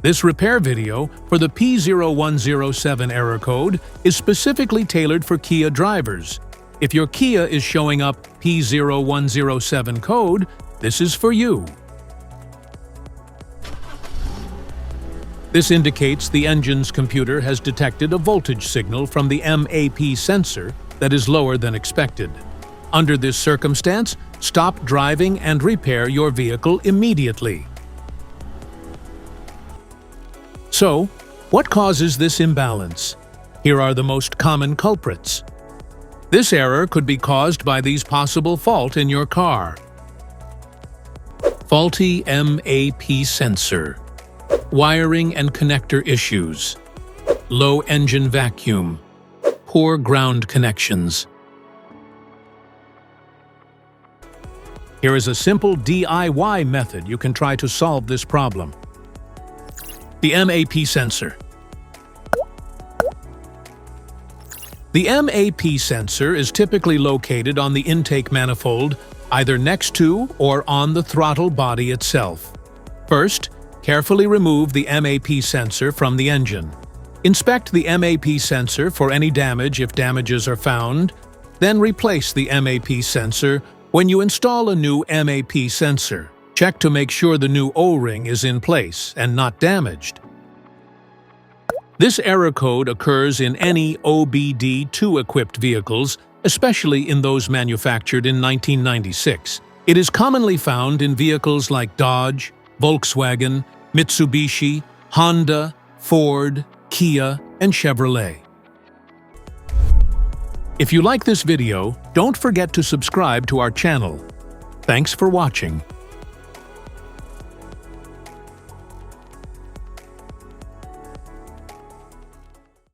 This repair video for the P0107 error code is specifically tailored for Kia drivers. If your Kia is showing up P0107 code, this is for you. This indicates the engine's computer has detected a voltage signal from the MAP sensor that is lower than expected. Under this circumstance, stop driving and repair your vehicle immediately. So, what causes this imbalance? Here are the most common culprits. This error could be caused by these possible faults in your car. Faulty MAP sensor. Wiring and connector issues. Low engine vacuum. Poor ground connections. Here is a simple DIY method you can try to solve this problem. The MAP sensor. The MAP sensor is typically located on the intake manifold, either next to or on the throttle body itself. First, carefully remove the MAP sensor from the engine. Inspect the MAP sensor for any damage if damages are found, then replace the MAP sensor when you install a new MAP sensor. Check to make sure the new O-ring is in place and not damaged. This error code occurs in any OBD2-equipped vehicles, especially in those manufactured in 1996. It is commonly found in vehicles like Dodge, Volkswagen, Mitsubishi, Honda, Ford, Kia, and Chevrolet. If you like this video, don't forget to subscribe to our channel. Thanks for watching.